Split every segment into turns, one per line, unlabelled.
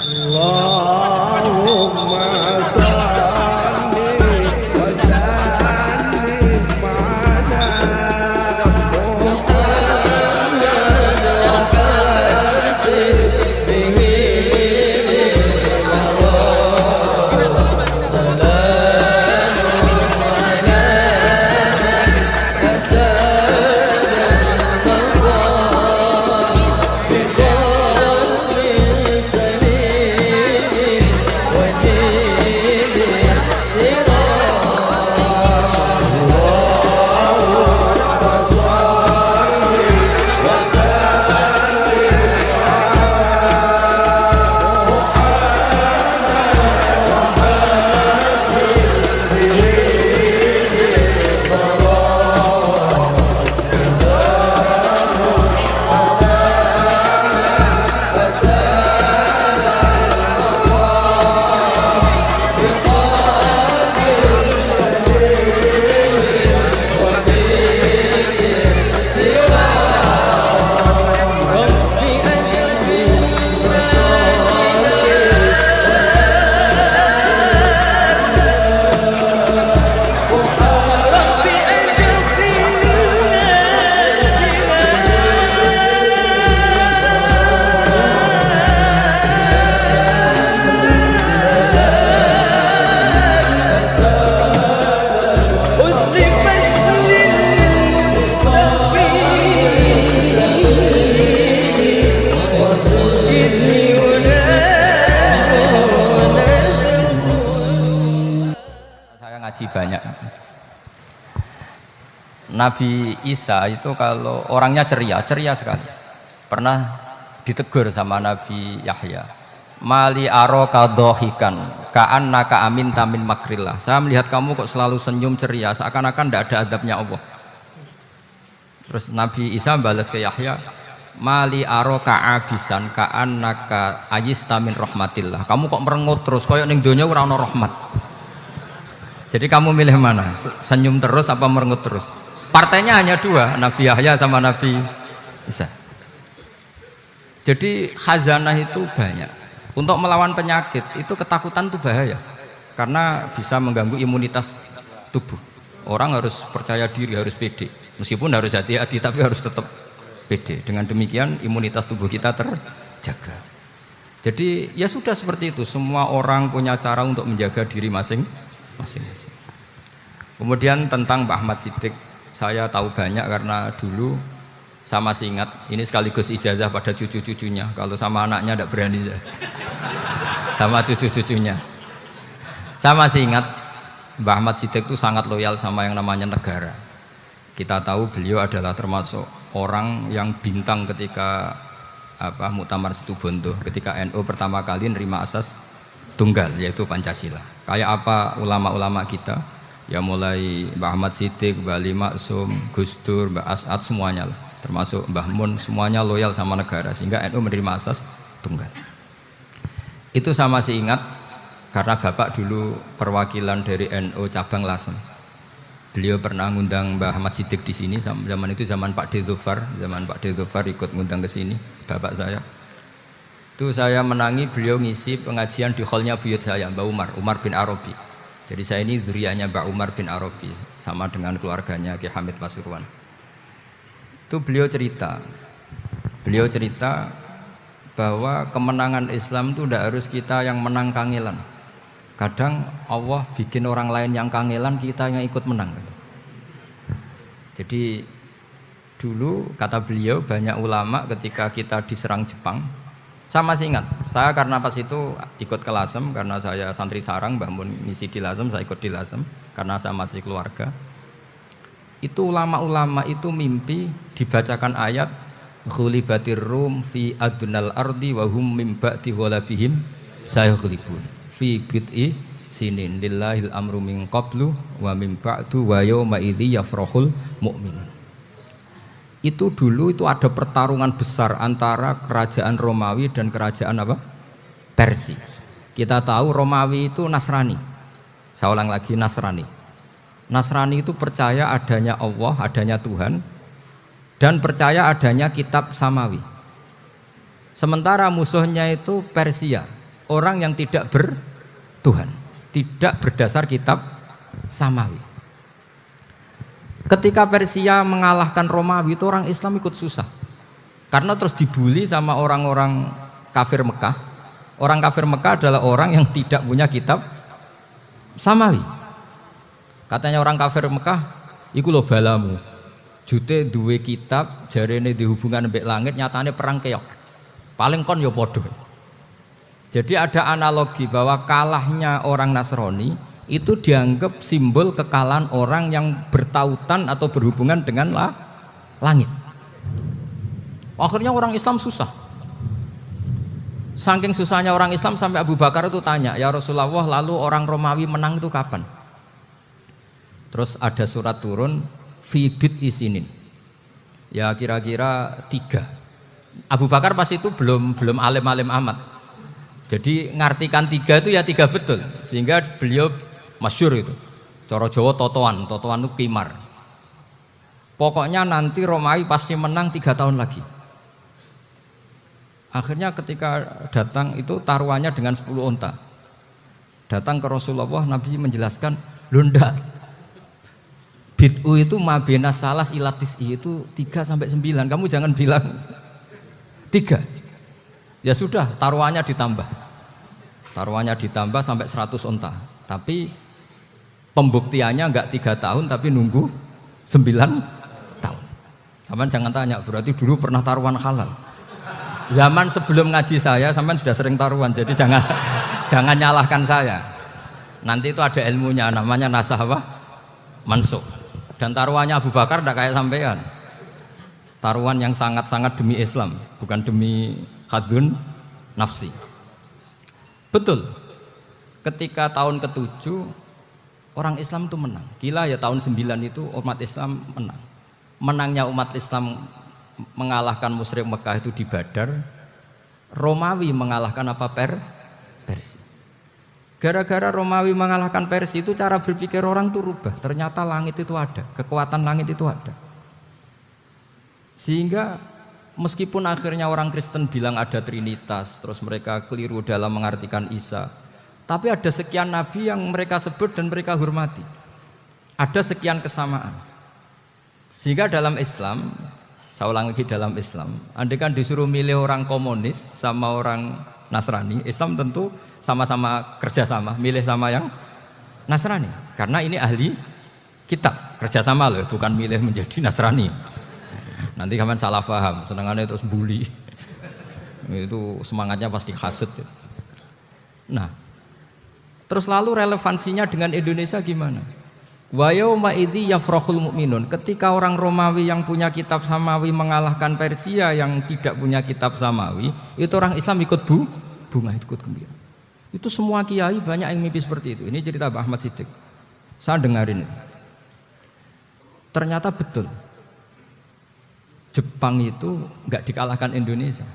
Allahumma salli wa sallim ala
ngaji banyak. Nabi Isa itu kalau orangnya ceria sekali. Pernah ditegur sama Nabi Yahya. Mali aroka dohikan ka'annaka amin tamin makrillah. Saya melihat kamu kok selalu senyum ceria, seakan-akan tidak ada adabnya Allah. Terus Nabi Isa balas ke Yahya, Mali aroka abisan ka'annaka ayistamin rahmatillah. Kamu kok merengut terus, koyok ning donya ora ana rahmat. Jadi kamu milih mana? Senyum terus apa merengut terus? Partainya hanya dua, Nabi Yahya sama Nabi Isa. Jadi khazanah itu banyak. Untuk melawan penyakit itu ketakutan itu bahaya, karena bisa mengganggu imunitas tubuh. Orang harus percaya diri, harus pede. Meskipun harus hati-hati, tapi harus tetap pede. Dengan demikian imunitas tubuh kita terjaga. Jadi ya sudah seperti itu. Semua orang punya cara untuk menjaga diri masing-masing. Kemudian tentang Pak Ahmad Siddiq, saya tahu banyak karena dulu saya masih ingat. Ini sekaligus ijazah pada cucu-cucunya. Kalau sama anaknya tidak berani saya. Sama cucu-cucunya. Saya masih ingat Mbah Ahmad Siddiq itu sangat loyal sama yang namanya negara. Kita tahu beliau adalah termasuk orang yang bintang ketika Muktamar Situbondo, ketika NU pertama kali nerima asas tunggal, yaitu Pancasila. Kayak apa ulama-ulama kita, ya mulai Mbah Ahmad Siddiq, Mbah Ali Maksum, Gus Dur, Mbah As'ad, semuanya lah, termasuk Mbah Mun, semuanya loyal sama negara, sehingga NU menerima asas tunggal. Itu saya masih ingat karena Bapak dulu perwakilan dari NU cabang Lasem. Beliau pernah ngundang Mbah Ahmad Siddiq di sini, zaman itu zaman Pak Dzufar, ikut ngundang ke sini, bapak saya. Itu saya menangi beliau ngisi pengajian di hallnya buyut saya, Mbah Umar bin Arabi. Jadi saya ini zuriyahnya Mbah Umar bin Arabi, sama dengan keluarganya Ki Hamid Pasuruan. Itu beliau cerita bahwa kemenangan Islam itu tidak harus kita yang menang kangelan. Kadang Allah bikin orang lain yang kangelan, kita yang ikut menang. Jadi dulu kata beliau, banyak ulama ketika kita diserang Jepang, saya masih ingat, saya karena pas itu ikut ke Lasem, karena saya santri sarang, Mbah Mun ngisi di Lasem, saya ikut di Lasem karena saya masih keluarga. Itu ulama-ulama itu mimpi dibacakan ayat ghulibatir rum fi adnal ardi wa hum mim ba'di ghalabihim sayaghlibun fi bid'i sinin lillahil amru min qablu wa min ba'du wa yawma idzi yafrahul mu'minun. Itu dulu itu ada pertarungan besar antara kerajaan Romawi dan kerajaan Persia. Kita tahu Romawi itu Nasrani. Saya ulang lagi, Nasrani. Nasrani itu percaya adanya Allah, adanya Tuhan, dan percaya adanya kitab samawi. Sementara musuhnya itu Persia. orang yang tidak bertuhan, tidak berdasar kitab samawi. Ketika Persia mengalahkan Romawi itu orang Islam ikut susah, karena terus dibully sama orang-orang kafir Mekah. Orang kafir Mekah adalah orang yang tidak punya kitab samawi. Katanya orang kafir Mekah, iku lho balamu. Jute duwe kitab, jarene di hubungan mbek langit, nyatane perang keok. Paling kon ya padha. Jadi ada analogi bahwa kalahnya orang Nasrani itu dianggap simbol kekalahan orang yang bertautan atau berhubungan dengan langit. Akhirnya orang Islam susah. Saking susahnya orang Islam sampai Abu Bakar itu tanya, ya Rasulullah, lalu orang Romawi menang itu kapan? Terus ada surat turun, fi bid isinin, ya kira-kira 3. Abu Bakar pas itu belum alim-alim amat, jadi ngartikan 3 itu ya 3 betul, sehingga beliau masyhur itu, cara Jawa totoan itu kimar. Pokoknya nanti Romawi pasti menang 3 tahun lagi. Akhirnya ketika datang itu taruhannya dengan 10 onta. Datang ke Rasulullah, Nabi menjelaskan, lunda bid'u itu mabena salas ilatis itu 3-9. Kamu jangan bilang 3. Ya sudah, taruhannya ditambah. Taruhannya ditambah sampai 100 onta. Tapi pembuktiannya enggak 3 tahun tapi nunggu 9 tahun. Sampean jangan tanya, berarti dulu pernah taruhan halal. Zaman sebelum ngaji saya sampean sudah sering taruhan, jadi jangan nyalahkan saya. Nanti itu ada ilmunya, namanya nasah apa? Mansukh. Dan taruhannya Abu Bakar tidak kayak sampean. Taruhan yang sangat-sangat demi Islam, bukan demi hadun nafsi. Betul. Ketika tahun ke-7 orang Islam itu menang. Gila ya, tahun 9 itu umat Islam menang. Menangnya umat Islam mengalahkan musyrik Mekah itu di Badar. Romawi mengalahkan apa? Persia. Gara-gara Romawi mengalahkan Persia itu cara berpikir orang itu rubah. Ternyata langit itu ada, kekuatan langit itu ada. Sehingga meskipun akhirnya orang Kristen bilang ada Trinitas, terus mereka keliru dalam mengartikan Isa, tapi ada sekian nabi yang mereka sebut dan mereka hormati. Ada sekian kesamaan. Sehingga dalam Islam, saya ulang lagi, dalam Islam, andai kan disuruh milih orang komunis sama orang Nasrani, Islam tentu sama-sama kerjasama, milih sama yang Nasrani, karena ini ahli kitab, kerjasama loh, bukan milih menjadi Nasrani. Nanti kalian salah paham, senangannya terus bully, itu semangatnya pasti hasad. Nah, terus lalu relevansinya dengan Indonesia gimana? Wa yauma idzi yafrahul mu'minun, ketika orang Romawi yang punya kitab samawi mengalahkan Persia yang tidak punya kitab samawi, itu orang Islam ikut bunga, ikut gembira. Itu semua kiai banyak yang mimpi seperti itu. Ini cerita Pak Ahmad Siddiq, saya dengarin. Ternyata betul, Jepang itu nggak dikalahkan Indonesia.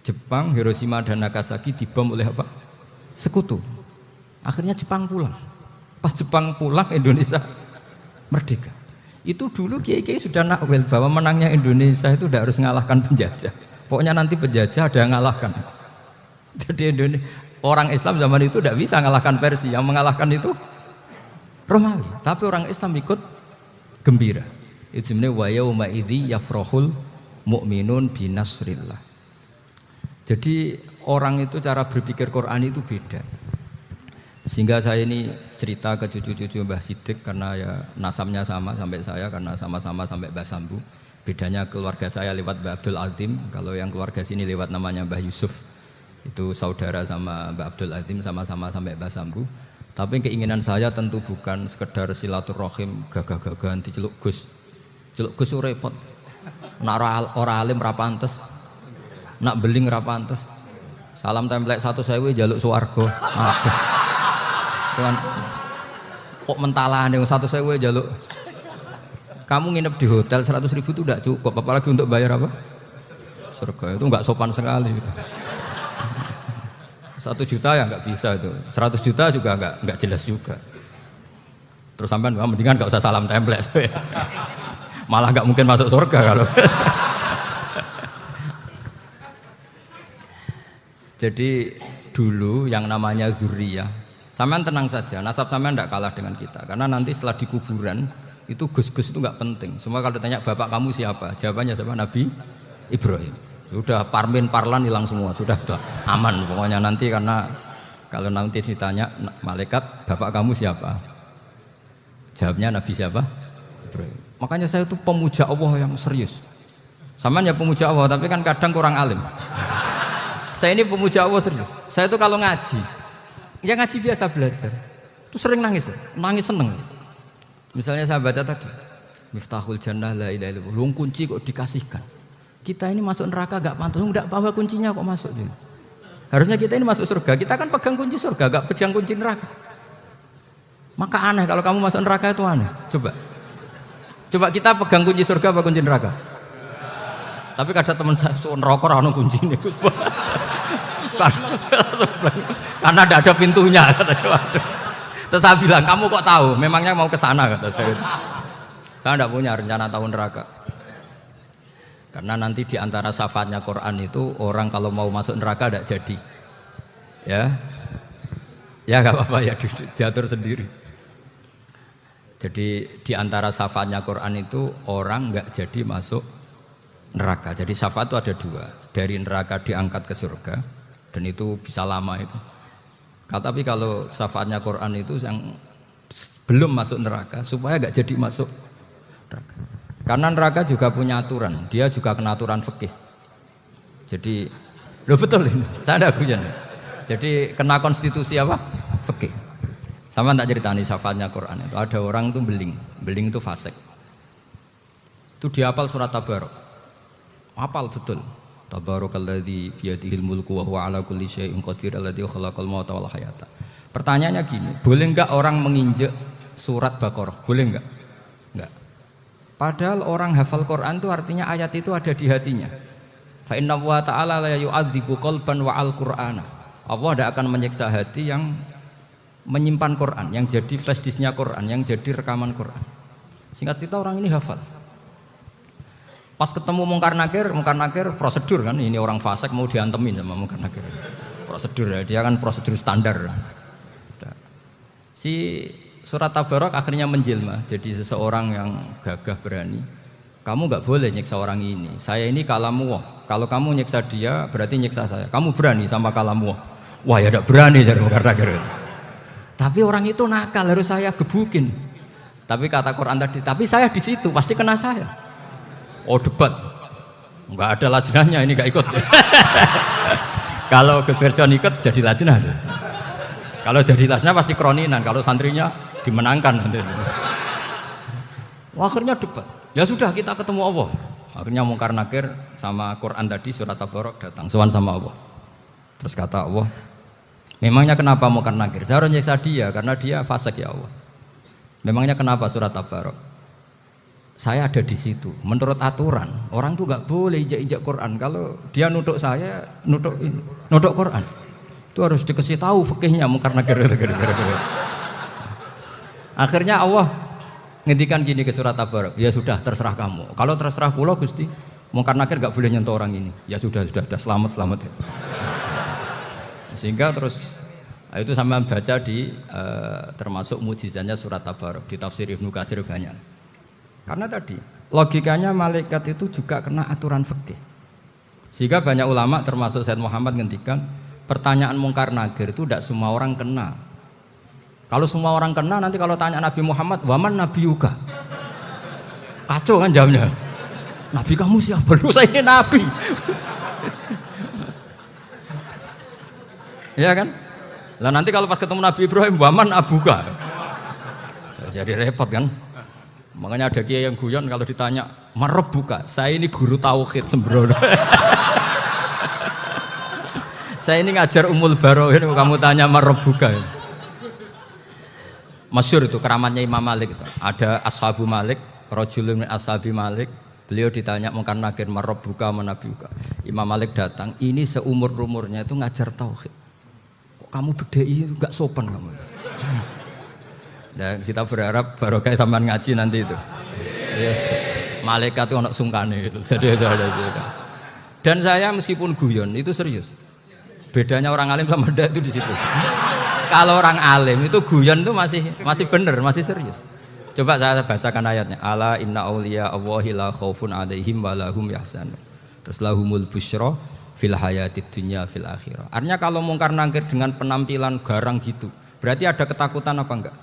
Jepang, Hiroshima dan Nagasaki dibom oleh apa? Sekutu. Akhirnya Jepang pulang. Pas Jepang pulang, Indonesia merdeka. Itu dulu kiai-kiai sudah nakwil bahwa menangnya Indonesia itu tidak harus mengalahkan penjajah. Pokoknya nanti penjajah ada yang mengalahkan. Jadi orang Islam zaman itu tidak bisa mengalahkan Persia. Yang mengalahkan itu Romawi. Tapi orang Islam ikut gembira. Itu sebenarnya wa yauma idzi yafrahul mu'minun binasrillah. Jadi orang itu cara berpikir Quran itu beda. Sehingga saya ini cerita ke cucu-cucu Mbah Siddiq karena ya nasabnya sama sampai saya, karena sama-sama sampai Mbah Sambu. Bedanya keluarga saya lewat Mbah Abdul Azim, kalau yang keluarga sini lewat namanya Mbah Yusuf. Itu saudara sama Mbah Abdul Azim, sama-sama sampai Mbah Sambu. Tapi keinginan saya tentu bukan sekedar silaturahim gagah-gagahan diceluk Gus. Celuk Gus repot. Nak ora alim ra pantes. Nak beling ra pantes. Salam templek 1.000 jaluk swarga. Tuhan, kok mentalah nih 1.000 jaluk. Kamu nginep di hotel 100.000 itu tidak cukup, apalagi untuk bayar apa? Surga. Itu nggak sopan sekali. 1 juta ya nggak bisa itu. 100 juta juga nggak jelas juga. Terus sampean mendingan nggak usah salam template. Malah nggak mungkin masuk surga kalau. Jadi dulu yang namanya zuriyah, sampean tenang saja, nasab sampean tidak kalah dengan kita. Karena nanti setelah di kuburan itu gus-gus itu nggak penting. Semua kalau ditanya bapak kamu siapa, jawabannya siapa? Nabi Ibrahim. Sudah parmin parlan hilang semua, sudah aman pokoknya nanti. Karena kalau nanti ditanya malaikat bapak kamu siapa, jawabnya Nabi siapa? Ibrahim. Makanya saya itu pemuja Allah yang serius. Sampean ya pemuja Allah, tapi kan kadang kurang alim. Saya ini pemuja Allah serius. Saya itu kalau ngaji, ya ngaji biasa belajar, itu sering nangis seneng. Misalnya saya baca tadi, Miftahul Jannah la ilaha illallah, luang kunci kok dikasihkan. Kita ini masuk neraka gak pantas, enggak bawa kuncinya kok masuk. Harusnya kita ini masuk surga, kita kan pegang kunci surga, gak pegang kunci neraka. Maka aneh kalau kamu masuk neraka itu aneh. Coba kita pegang kunci surga apa kunci neraka? Tapi kadang teman saya suka neraka ora ono kuncine. Karena tidak ada pintunya. Terus saya bilang, kamu kok tahu? Memangnya mau ke sana kata saya. Saya tidak punya rencana tahu neraka. Karena nanti di antara syafaatnya Quran itu orang kalau mau masuk neraka tidak jadi. Ya nggak apa-apa ya, diatur sendiri. Jadi di antara syafaatnya Quran itu orang nggak jadi masuk neraka. Jadi syafaat itu ada dua, dari neraka diangkat ke surga, dan itu bisa lama itu. Tapi kalau syafaatnya Quran itu yang belum masuk neraka supaya nggak jadi masuk neraka. Karena neraka juga punya aturan, dia juga kena aturan fikih. Jadi, lo betul ini, saya ada guyon. Jadi kena konstitusi apa? Fikih. Sama tak ceritani syafaatnya Quran itu ada orang itu beling itu fasik. Itu dihafal surat Tabarok. Hafal betul. Tabarakalladzi biyadihil mulku wa huwa ala kulli syai'in qadir alladzi khalaqal mauta wal hayata. Pertanyaannya gini, boleh enggak orang menginjek surat Baqarah? Boleh enggak? Enggak. Padahal orang hafal Quran itu artinya ayat itu ada di hatinya. Fa inna wa ta'ala la yu'adzibu qalban wa al-Qur'ana. Allah tidak akan menyiksa hati yang menyimpan Quran, yang jadi flash disknya Quran, yang jadi rekaman Quran. Singkat cerita orang ini hafal. Pas ketemu Mungkar Nakir prosedur kan, ini orang fasik mau diantemin sama Mungkar Nakir. Prosedur ya, dia kan prosedur standar. Si surat Tabarok akhirnya menjelma jadi seseorang yang gagah berani. Kamu nggak boleh nyiksa orang ini. Saya ini kalamullah. Kalau kamu nyiksa dia berarti nyiksa saya. Kamu berani sama kalamullah. Wah ya tidak berani jadi Mungkar Nakir. Tapi orang itu nakal, harus saya gebukin. Tapi kata Quran tadi, tapi saya di situ pasti kena saya. Oh debat, nggak ada lajnahnya ini nggak ikut. Kalau Gus Firjon ikut jadi lajnah. Kalau jadi lajnah pasti kroninan. Kalau santrinya dimenangkan nanti. Akhirnya debat. Ya sudah kita ketemu Allah. Akhirnya Mungkar Nakir sama Quran tadi surat Tabarok datang sowan sama Allah. Terus kata Allah, memangnya kenapa Mungkar Nakir? Saya harus nyiksa dia karena dia fasik ya Allah. Memangnya kenapa surat Tabarok? Saya ada di situ. Menurut aturan, orang tuh nggak boleh injak-injak Quran. Kalau dia nutuk saya, nutuk Quran, itu harus dikasih tahu fikihnya Mungkar Nakir. Akhirnya Allah ngendikan gini ke surat Tabarok, ya sudah terserah kamu. Kalau terserah kula Gusti, Mungkar Nakir nggak boleh nyentuh orang ini. Ya sudah selamat. Sehingga terus itu sama baca di termasuk mujizatnya surat Tabarok di tafsir Ibnu Katsir banyak. Karena tadi logikanya malaikat itu juga kena aturan fikih. Sehingga banyak ulama termasuk Said Muhammad ngendikan pertanyaan Mungkar Nakir itu tidak semua orang kena. Kalau semua orang kena nanti kalau tanya Nabi Muhammad, waman nabiyuka? Kacau kan jawabnya. Nabi kamu siapa? Lu saya ini nabi. Ya kan? Lah nanti kalau pas ketemu Nabi Ibrahim, waman abuka? Jadi repot kan? Makanya ada kiai yang guyon kalau ditanya marab buka, saya ini guru tauhid sembrono. Saya ini ngajar Ummul Baroin, kamu tanya marab buka. Masyhur itu keramatnya Imam Malik itu. Ada Ashabu Malik, rajulun min ashabi Malik. Beliau ditanya Mungkar Nakir marab buka manabi buka. Imam Malik datang, ini seumur-umurnya itu ngajar tauhid. Kok kamu bedai itu enggak sopan kamu. Dan kita berharap barokah sampean ngaji nanti itu. Yes. Malaikat itu anak sungkane gitu. Jadi itu ada. Dan saya meskipun guyon itu serius. Bedanya orang alim sama ndak itu di situ. Kalau orang alim itu guyon itu masih bener, masih serius. Coba saya bacakan ayatnya. Ala inna auliya Allahi la khaufun alaihim wa lahum yahzanun. Terus lahumul busyra fil hayatid dunya fil akhirah. Artinya kalau mungkar nangkir dengan penampilan garang gitu, berarti ada ketakutan apa enggak?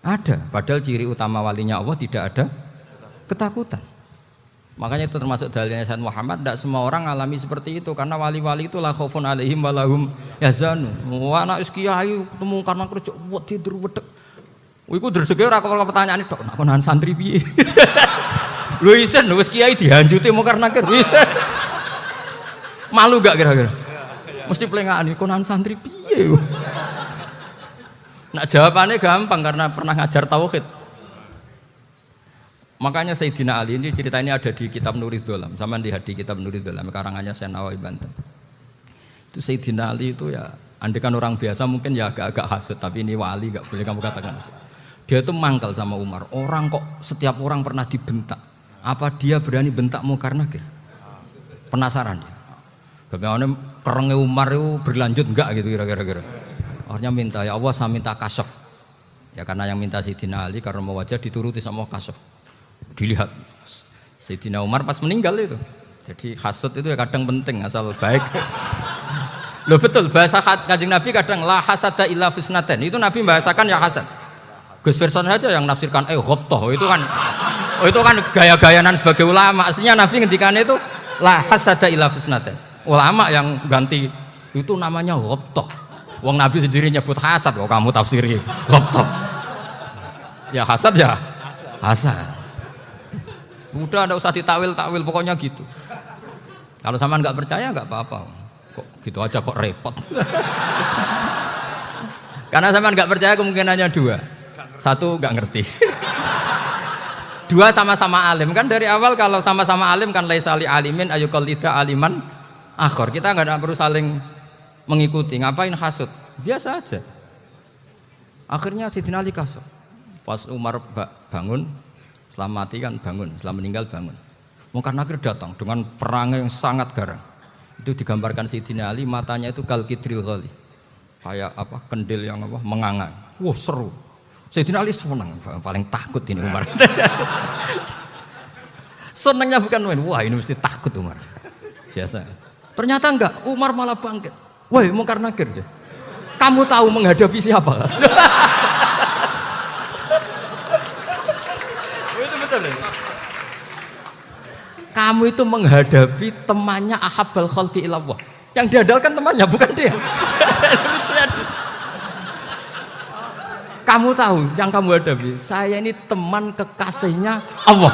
Ada. Padahal ciri utama walinya Allah tidak ada ketakutan. Makanya itu termasuk dalilnya Sayyid Muhammad. Tidak semua orang alami seperti itu karena wali-wali itu la khaufun alaihim wa lahum yahzanun. Wah anak kiai ketemu karena kerja buat tidur wedek. Iku dreseke ora kok pertanyaan tok nak konan santri piye. Lho isen wis kiai dihanjuti mungkar nakir. Malu gak kira-kira? Mesti plengakane konan santri piye. Nak jawabannya gampang karena pernah ngajar tauhid. Makanya Sayyidina Ali ini cerita ini ada di kitab Nurul Dholam, sama di kitab Nurul Dholam karangannya Syekh Nawawi Banten. Itu Sayyidina Ali itu ya, andekan orang biasa mungkin ya agak-agak hasut, tapi ini wali gak boleh kamu katakan hasut. Dia itu mangkal sama Umar. Orang kok setiap orang pernah dibentak. Apa dia berani bentak mungkar nakir? Penasaran dia. Bagaimana kerengnya Umar itu berlanjut enggak gitu kira-kira. Akhirnya minta, ya Allah saya minta kasyaf. Ya karena yang minta Sayyidina Ali karena mau wajah dituruti sama kasyaf. Dilihat Sayyidina Umar pas meninggal itu. Jadi hasud itu ya kadang penting asal baik. Loh betul bahasa Kanjeng Nabi kadang la hasada illa fisnaten. Itu Nabi membahasakan ya hasad. Gus Verson saja yang nafsirkan ghobtoh itu kan gaya-gayanan sebagai ulama. Aslinya Nabi ngendikannya itu la hasada illa fisnaten. Ulama yang ganti itu namanya ghobtoh. Wong Nabi sendiri nyebut hasad kok kamu tafsiri ghobtoh. Ya hasad ya hasad. Udah enggak usah ditakwil-takwil pokoknya gitu. Kalau sama nggak percaya nggak apa-apa. Kok gitu aja kok repot. Karena sama nggak percaya kemungkinannya dua. Satu nggak ngerti. Dua sama-sama alim kan dari awal kalau sama-sama alim kan laisali alimin ayuqallida aliman akhor. Kita nggak perlu saling mengikuti. Ngapain hasud? Biasa aja. Akhirnya Sayyidina Ali kasih. Pas Umar bangun, setelah mati kan bangun, setelah meninggal bangun. Mungkar nakir datang dengan perang yang sangat garang. Itu digambarkan Sayyidina Ali matanya itu kal kidril ghali. Kayak apa? Kendil yang apa? Mengangan. Wah, seru. Sayyidina Ali senang, paling takut ini Umar. Senangnya bukan main. Wah, ini mesti takut Umar. Biasa. Ternyata enggak, Umar malah bangkit. Woi, mungkar nakir. Kamu tahu menghadapi siapa? Kamu itu menghadapi temannya ahabbal khalqi ilallah. Yang diandalkan temannya bukan dia. Kamu tahu yang kamu hadapi, saya ini teman kekasihnya Allah.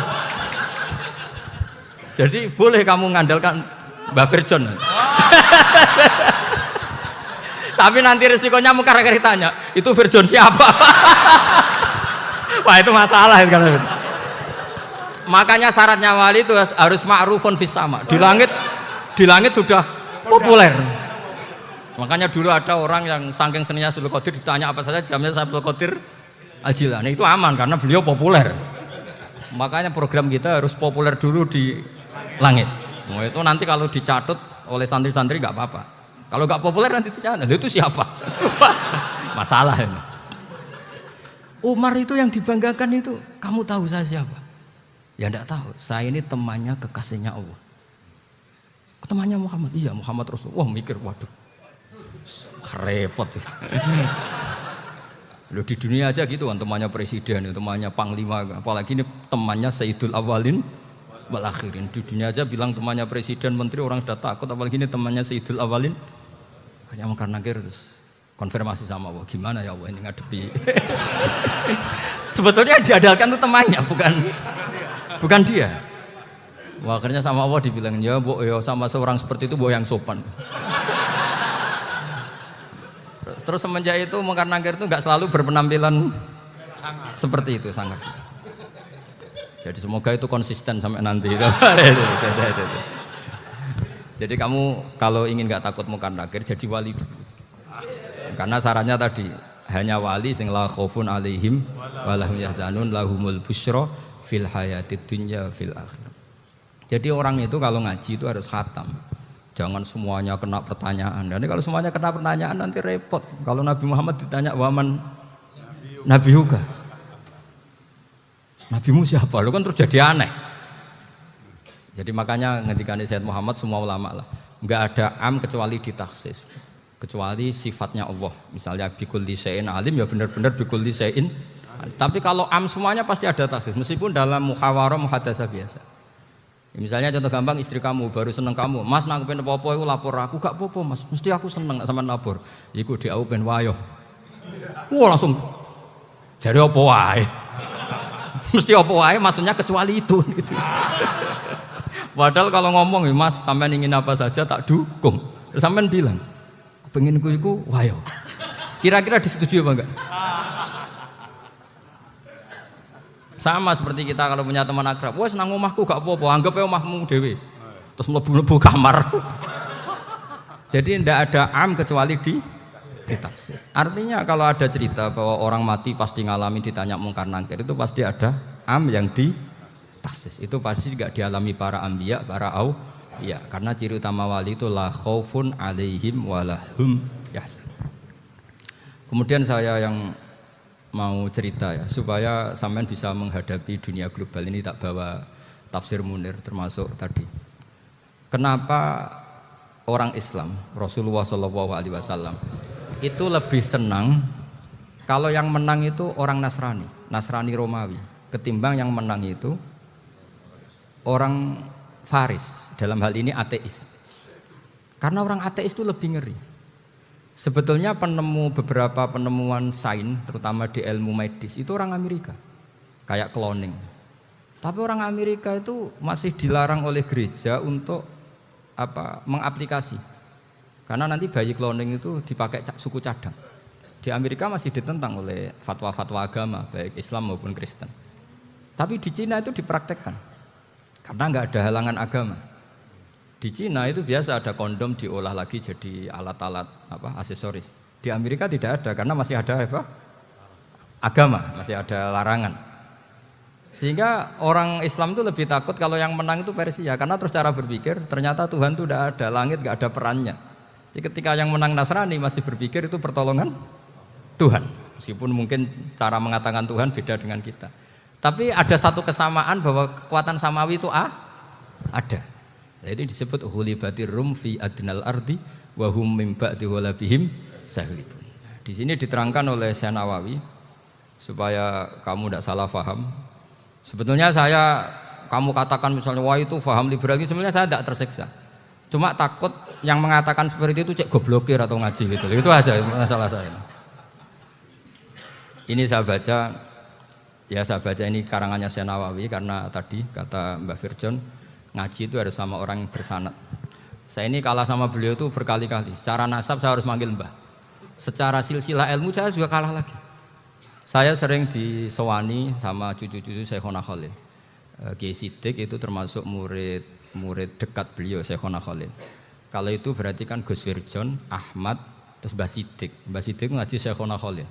Jadi boleh kamu mengandalkan Mbak Virjon. Tapi nanti resikonya mungkar nakir tanya, itu Virjon siapa? Wah itu masalah kan. Makanya syaratnya wali itu harus ma'rufun fis sama. Di langit sudah populer. Makanya dulu ada orang yang saking seninya Abdul Qadir ditanya apa saja jamnya Abdul Qadir Al-Jilani itu aman karena beliau populer. Makanya program kita harus populer dulu di langit. Nah, itu nanti kalau dicatut oleh santri-santri nggak apa-apa. Kalau nggak populer nanti dicatat, itu siapa? Masalah ini. Umar itu yang dibanggakan itu, kamu tahu saya siapa? Ya enggak tahu, saya ini temannya kekasihnya Allah. Temannya Muhammad, iya Muhammad Rasul. Wah mikir, waduh, repot. Loh di dunia aja gitu kan, temannya presiden, temannya panglima, apalagi ini temannya Sayyidul Awalin wal Akhirin. Di dunia aja bilang temannya presiden, menteri orang sudah takut, apalagi ini temannya Sayyidul Awalin. Hanya mungkar nakir terus konfirmasi sama Allah, gimana ya Allah ini ngadepi. Sebetulnya diandalkan itu temannya, bukan dia. Wah, akhirnya sama Allah dibilang ya bu, ya sama seorang seperti itu bu yang sopan. Terus semenjak itu mungkar nakir itu nggak selalu berpenampilan seperti itu, sangat sih. Jadi semoga itu konsisten sampai nanti. Jadi kamu kalau ingin nggak takut mungkar nakir jadi wali dulu. Karena syaratnya tadi hanya wali sing la khaufun alaihim wa lahum yahzanun lahumul busyra fil hayatid dunya fil akhirah. Jadi orang itu kalau ngaji itu harus khatam. Jangan semuanya kena pertanyaan. Nanti kalau semuanya kena pertanyaan nanti repot. Kalau Nabi Muhammad ditanya waman Nabi Yuga, Nabimu siapa? Lu kan terus jadi aneh. Jadi makanya ngendikane Sayyid Muhammad semua ulama lah, nggak ada am kecuali ditaksis, kecuali sifatnya Allah. Misalnya bikulli syai'in alim ya benar-benar bikulli syai'in. Tapi kalau am semuanya pasti ada taksis, meskipun dalam muhawarah muhadasah biasa. Misalnya contoh gampang, istri kamu baru seneng kamu, mas nak pengen apa-apa itu lapor aku, gak apa-apa mas, mesti aku seneng sama lapor. Iku di aku pengen wayo, wah langsung jadi apa wae, mesti apa wae, maksudnya kecuali itu. Gitu. Padahal kalau ngomong, mas sampean ingin apa saja tak dukung. Terus sampean bilang, pengen iku wayo. Kira-kira disetujui apa enggak? Sama seperti kita kalau punya teman akrab, wes nang omahku gak apa-apa, anggap aja omahmu dhewe. Terus mlebu-mlebu kamar. Jadi tidak ada am kecuali ditaksis. Artinya kalau ada cerita bahwa orang mati pasti ngalami ditanya mungkar nangkir, itu pasti ada am yang ditaksis. Itu pasti juga dialami para anbiya, para auliya. Karena ciri utama wali itu la khaufun alaihim walahum yahzanun. Kemudian saya yang mau cerita ya, supaya sampean bisa menghadapi dunia global ini, tak bawa tafsir Munir termasuk tadi. Kenapa orang Islam, Rasulullah SAW itu lebih senang kalau yang menang itu orang Nasrani Romawi, ketimbang yang menang itu orang Faris, dalam hal ini ateis. Karena orang ateis itu lebih ngeri. Sebetulnya beberapa penemuan sains, terutama di ilmu medis, itu orang Amerika, kayak cloning. Tapi orang Amerika itu masih dilarang oleh gereja untuk mengaplikasi. Karena nanti bayi cloning itu dipakai suku cadang. Di Amerika masih ditentang oleh fatwa-fatwa agama, baik Islam maupun Kristen. Tapi di Cina itu dipraktekkan, karena nggak ada halangan agama. Di Cina itu biasa ada kondom diolah lagi jadi alat-alat aksesoris. Di Amerika tidak ada karena masih ada agama, masih ada larangan. Sehingga orang Islam itu lebih takut kalau yang menang itu Persia, karena terus cara berpikir ternyata Tuhan itu tidak ada, langit tidak ada perannya. Jadi ketika yang menang Nasrani masih berpikir itu pertolongan Tuhan, meskipun mungkin cara mengatakan Tuhan beda dengan kita. Tapi ada satu kesamaan bahwa kekuatan samawi itu ada. Jadi disebut hulibatir rum fi adnal ardi wa hum min ba'di ghalabihim sahlibun. Di sini diterangkan oleh Syekh Nawawi supaya kamu tidak salah paham. Sebetulnya kamu katakan misalnya wah itu paham liberal, sebenarnya saya tidak tersiksa. Cuma takut yang mengatakan seperti itu cek goblokir atau ngaji gitu. Itu aja masalah saya. Ini saya baca ini karangannya Syekh Nawawi karena tadi kata Mbak Firjon, ngaji itu harus sama orang yang bersanad. Saya ini kalah sama beliau itu berkali-kali. Secara nasab saya harus manggil mbah. Secara silsilah ilmu saya juga kalah lagi. Saya sering disewani sama cucu-cucu Syekhona Khalil. Kiai Siddiq itu termasuk murid dekat beliau, Syekhona Khalil. Kalau itu berarti kan Gus Firjon, Ahmad, terus Mbah Siddiq. Mbah Siddiq ngaji Syekhona Khalil.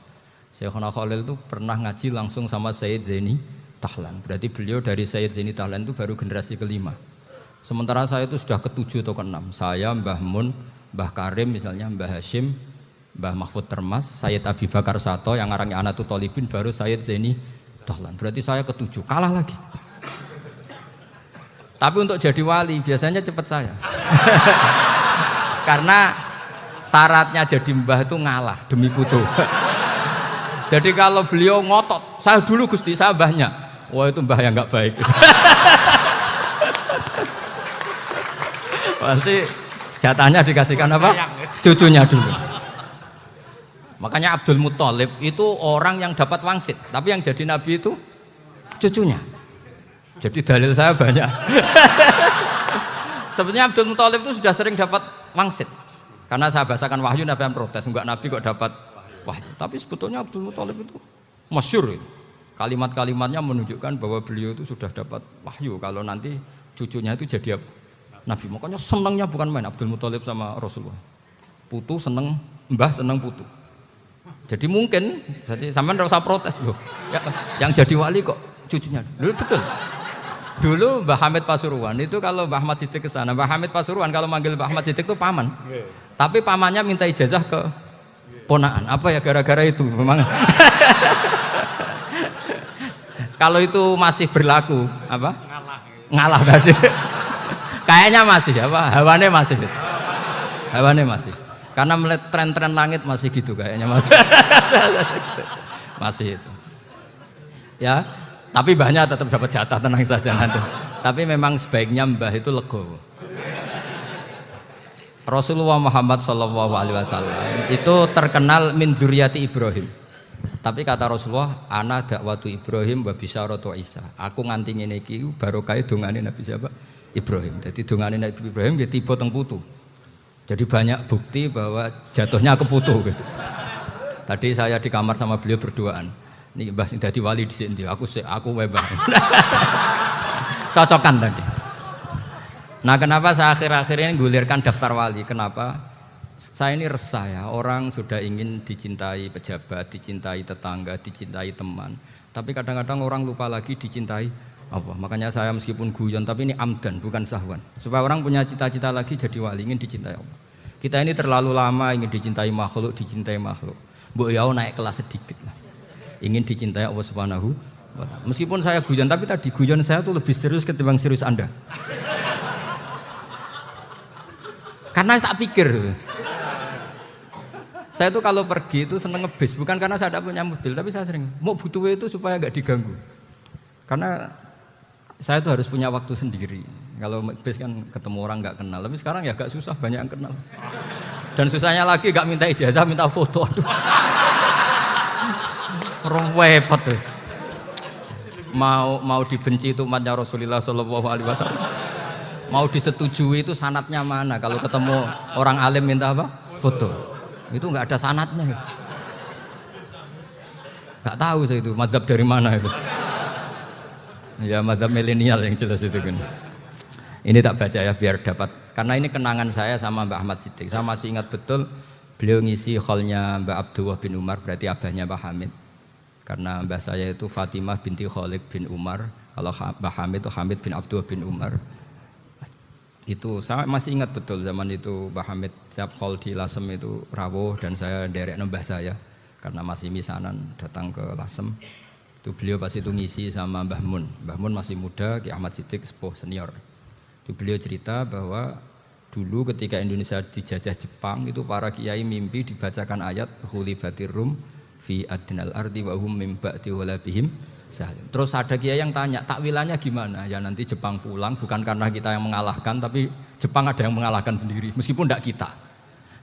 Syekhona Khalil itu pernah ngaji langsung sama Sayyid Zaini Tahlan. Berarti beliau dari Sayyid Zaini Tahlan itu baru generasi kelima. Sementara saya itu sudah ke-7 atau ke-6. Saya, Mbah Mun, Mbah Karim misalnya, Mbah Hashim, Mbah Mahfud Termas, Sayyid Abi Bakar Sato yang ngarangnya Anatul Thalibin, baru Sayyid Zaini Tahlan. Berarti saya ke-7, kalah lagi. Tapi untuk jadi wali biasanya cepat saya. Karena syaratnya jadi mbah itu ngalah demi putu. Jadi kalau beliau ngotot, saya dulu Gusti, saya mbahnya. Wah itu mbah yang nggak baik. Pasti jatahnya dikasihkan apa? Cucunya dulu. Makanya Abdul Muthalib itu orang yang dapat wangsit, tapi yang jadi nabi itu cucunya. Jadi dalil saya banyak. Sebenarnya Abdul Muthalib itu sudah sering dapat wangsit. Karena saya bahasakan wahyu, Nabi yang protes, enggak nabi kok dapat wahyu. Tapi sebetulnya Abdul Muthalib itu masyhur. Kalimat-kalimatnya menunjukkan bahwa beliau itu sudah dapat wahyu kalau nanti cucunya itu jadi apa? Nabi. Makanya senangnya bukan main Abdul Muthalib sama Rasulullah. Putu seneng, mbah seneng putu. Jadi mungkin, jadi sampean enggak usah protes loh. Yang jadi wali kok cucunya. Loh, betul. Dulu Mbah Hamid Pasuruan itu kalau Mbah Ahmad Siddiq ke sana, Mbah Hamid Pasuruan kalau manggil Mbah Ahmad Siddiq itu paman. Tapi pamannya minta ijazah ke ponaan. Apa ya gara-gara itu memang. Kalau itu masih berlaku apa? Ngalah tadi. Kayaknya masih apa? Hawane masih. Hawane masih. Karena melihat tren-tren langit masih gitu kayaknya masih. Masih itu. Ya, tapi mbahnya tetap dapat jatah, tenang saja nanti. Tapi memang sebaiknya mbah itu legowo. Rasulullah Muhammad SAW itu terkenal min dzurriyyati Ibrahim. Tapi kata Rasulullah, ana dakwatu Ibrahim wa bisyaratu Isa. Aku nganti ngene iki barokah dongane Nabi siapa? Ibrahim. Jadi dongane Nabi Ibrahim ya tiba teng putu. Jadi banyak bukti bahwa jatuhnya ke putu gitu. Tadi saya di kamar sama beliau berduaan. Nih Mbah sing dadi wali dhisik ndi? Aku wae Mbah. Cocokan tadi. Nah, kenapa saya akhir-akhir ini gulirkan daftar wali? Kenapa? Saya ini resah ya, orang sudah ingin dicintai pejabat, dicintai tetangga, dicintai teman. Tapi kadang-kadang orang lupa lagi dicintai apa? Makanya saya meskipun guyon, tapi ini amdan, bukan sahwan. Supaya orang punya cita-cita lagi jadi wali, ingin dicintai Allah. Kita ini terlalu lama ingin dicintai makhluk, Mbok ya naik kelas sedikit lah. Ingin dicintai Allah Subhanahu wa Ta'ala. Meskipun saya guyon, tapi tadi guyon saya tuh lebih serius ketimbang serius Anda. Karena tak pikir. Saya tuh kalau pergi itu seneng ngebis, bukan karena saya tidak punya mobil, tapi saya sering mau butuh itu supaya nggak diganggu. Karena saya tuh harus punya waktu sendiri. Kalau ngebis kan ketemu orang nggak kenal, tapi sekarang ya agak susah, banyak yang kenal. Dan susahnya lagi nggak minta ijazah, minta foto. Aduh. Repot tuh. Mau dibenci itu umatnya Rasulullah SAW. Mau disetujui itu sanatnya mana? Kalau ketemu orang alim minta apa? Foto. Itu nggak ada sanatnya. Nggak tahu saya itu mazhab dari mana itu. Ya mazhab milenial yang jelas itu kan. Ini tak baca ya biar dapat. Karena ini kenangan saya sama Mbah Ahmad Siddiq. Saya masih ingat betul beliau ngisi kholnya Mbah Abdullah bin Umar, berarti abahnya Mbah Hamid. Karena mbah saya itu Fatimah binti Khalid bin Umar. Kalau Mbah Hamid itu Hamid bin Abdullah bin Umar. Itu saya masih ingat betul zaman itu Mbah Hamid setiap khol di Lasem itu rawuh dan saya derek mbah saya karena masih misanan datang ke Lasem. Itu beliau pas itu ngisi sama Mbah Mun. Mbah Mun masih muda, Ki Ahmad Siddiq sepuh senior. Itu beliau cerita bahwa dulu ketika Indonesia dijajah Jepang itu para kiai mimpi dibacakan ayat Khulibatir Rum fi adnal ardi wa hum mim ba'di walabihim. Terus ada kiai yang tanya, takwilannya gimana? Ya nanti Jepang pulang bukan karena kita yang mengalahkan, tapi Jepang ada yang mengalahkan sendiri, meskipun tidak kita.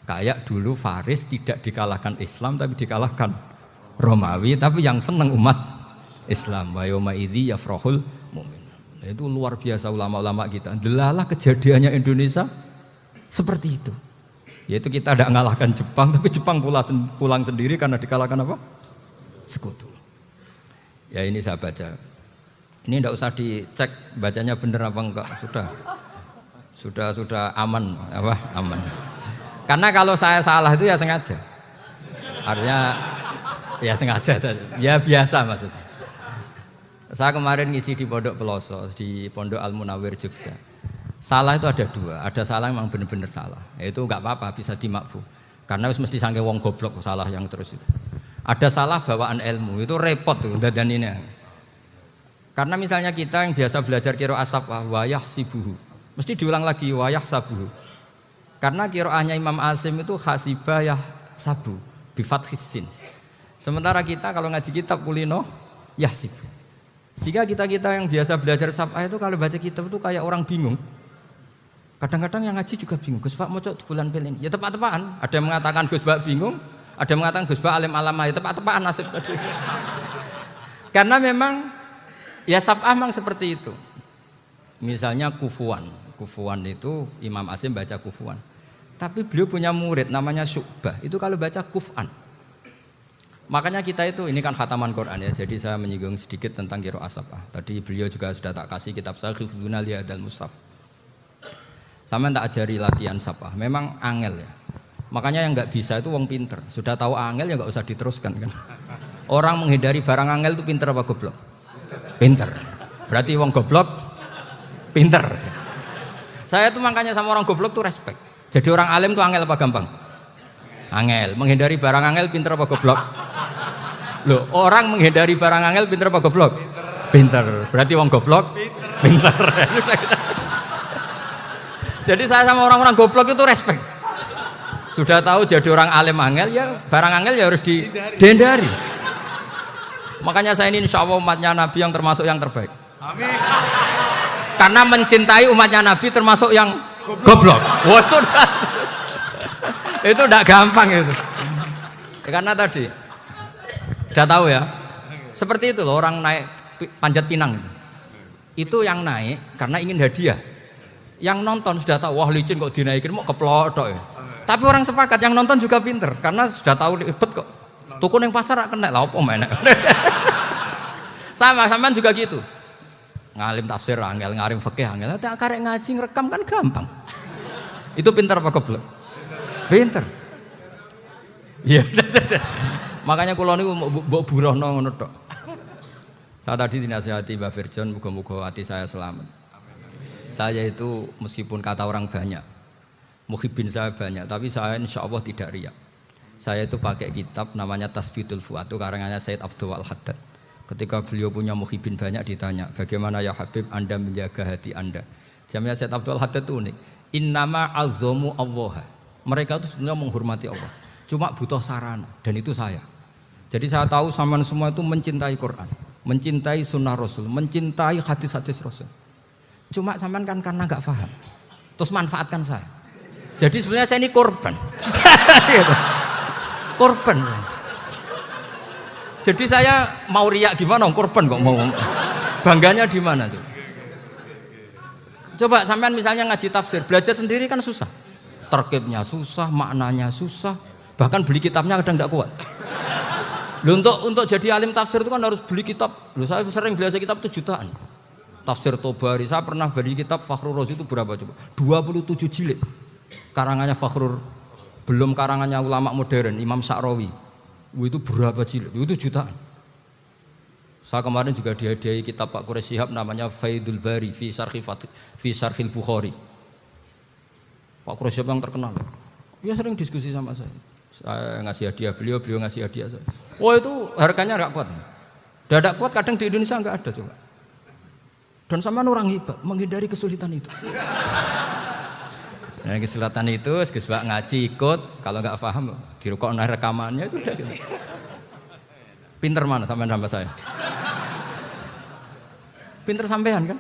Kayak dulu Faris tidak dikalahkan Islam, tapi dikalahkan Romawi, tapi yang senang umat Islam. Wa yauma idzi yafrahul mu'min. Itu luar biasa ulama-ulama kita. Delalah kejadiannya Indonesia seperti itu. Yaitu kita tidak mengalahkan Jepang, tapi Jepang pulang sendiri karena dikalahkan apa? Sekutu. Ya ini saya baca. Ini tidak usah dicek bacanya benar apa enggak, sudah aman apa? Aman. Karena kalau saya salah itu ya sengaja. Artinya ya sengaja, ya biasa maksudnya. Saya kemarin ngisi di Pondok Peloso, di Pondok Al Munawir Jogja. Salah itu ada dua, ada salah yang memang benar-benar salah. Itu enggak apa-apa, bisa dimakfu. Karena mesti sangke wong goblok salah yang terus itu. Ada salah bawaan ilmu, itu repot tuh dadan ini. Karena misalnya kita yang biasa belajar qiraah safah wayah sibuhu, mesti diulang lagi wayah sabuhu. Karena qiraahnya Imam Asim itu hasibah yah sabu bi fathis sin. Sementara kita kalau ngaji kitab kulino yahsibu. Sehingga kita yang biasa belajar safah itu kalau baca kitab itu kayak orang bingung. Kadang-kadang yang ngaji juga bingung. Gus Pak mau cok bulan pelin. Ya tepat-tepatan. Ada yang mengatakan Gus Pak bingung. Ada yang mengatakan Gus Ba alim alamah, ya tepat-tepatan nasib tadi. Karena memang ya sab'ah memang seperti itu. Misalnya kufuan itu Imam Asim baca kufuan. Tapi beliau punya murid namanya Syu'bah, itu kalau baca kuf'an. Makanya kita itu, ini kan khataman Quran ya, jadi saya menyinggung sedikit tentang qiraah sab'ah. Tadi beliau juga sudah tak kasih kitab saya Hifdzuna Lihadal Mushaf. Sama tak ajari latihan sab'ah, memang angel ya. Makanya yang nggak bisa itu wong pinter. Sudah tahu angel ya nggak usah diteruskan kan. Orang menghindari barang angel itu pinter apa goblok? Pinter. Berarti wong goblok pinter. Saya tuh makanya sama orang goblok tuh respect. Jadi orang alim tuh angel apa gampang? Angel. Menghindari barang angel pinter apa goblok? Loh, orang menghindari barang angel pinter apa goblok? Pinter. Berarti wong goblok pinter. Jadi saya sama orang-orang goblok itu respect. Sudah tahu jadi orang alim angel ya barang angel ya harus dihindari. Makanya saya ini insya Allah umatnya Nabi yang termasuk yang terbaik.
Amin.
Karena mencintai umatnya Nabi termasuk yang goblok. Wah, itu udah gampang itu. Ya, karena tadi udah tahu ya. Seperti itu loh orang naik panjat pinang. Itu yang naik karena ingin hadiah. Yang nonton sudah tahu, wah licin kok dinaikin mau keplodok ya. Tapi orang sepakat yang nonton juga pinter karena sudah tahu ribet kok. Tuku yang pasar kena lah apa mana. Sama juga gitu. Ngalim tafsir angel, ngalim fikih angel. Tak karek ngaji ngerekam kan gampang. Itu pinter apa goblok? Pinter. Iya. Makanya kula niku mbok burohno ngono tok. Saya tadi dinasihati Mbak Virjon, muga-muga hati saya selamat. Saya itu meskipun kata orang banyak, muhibbin saya banyak, tapi saya insya Allah tidak riak. Saya itu pakai kitab namanya Tasbidul Fuad, itu karangannya Said Abdul Al-Haddad. Ketika beliau punya muhibbin banyak ditanya, bagaimana ya Habib Anda menjaga hati Anda? Jamnya Said Abdul Al-Haddad itu unik. Innama azzamu Allah. Mereka itu sebenarnya menghormati Allah. Cuma butuh sarana, dan itu saya. Jadi saya tahu sampean semua itu mencintai Quran, mencintai sunnah Rasul, mencintai hadis-hadis Rasul. Cuma sampean kan karena nggak paham, terus manfaatkan saya. Jadi sebenarnya saya ini korban, korban. Jadi saya mau riak gimana? Korban kok mau bangganya di mana tuh? Coba sampean misalnya ngaji tafsir, belajar sendiri kan susah, terkibnya susah, maknanya susah, bahkan beli kitabnya kadang nggak kuat. Loh, untuk jadi alim tafsir itu kan harus beli kitab. Loh, saya sering belajar kitab itu jutaan. Tafsir Tobari, saya pernah beli kitab Fakhrur Razi itu berapa coba? 27 jilid. Karangannya Fakhrur, belum karangannya ulama modern, Imam Sya'rawi. Itu berapa jilid? Itu jutaan. Saya kemarin juga dihadiahi kitab Pak Quraish Shihab namanya Faidul Bari fi Syarhil Bukhari. Pak Quraish Shihab yang terkenal. Dia sering diskusi sama saya. Saya ngasih hadiah beliau ngasih hadiah saya. Wah itu harganya nggak kuat. Dadak kuat kadang di Indonesia nggak ada coba. Dan sama orang hebat menghindari kesulitan itu. Nah, kesulitan itu, sebab ngaji ikut, kalau nggak paham dirukok rekamannya sudah gitu. Pinter mana sampean sama saya? Pinter sampean kan?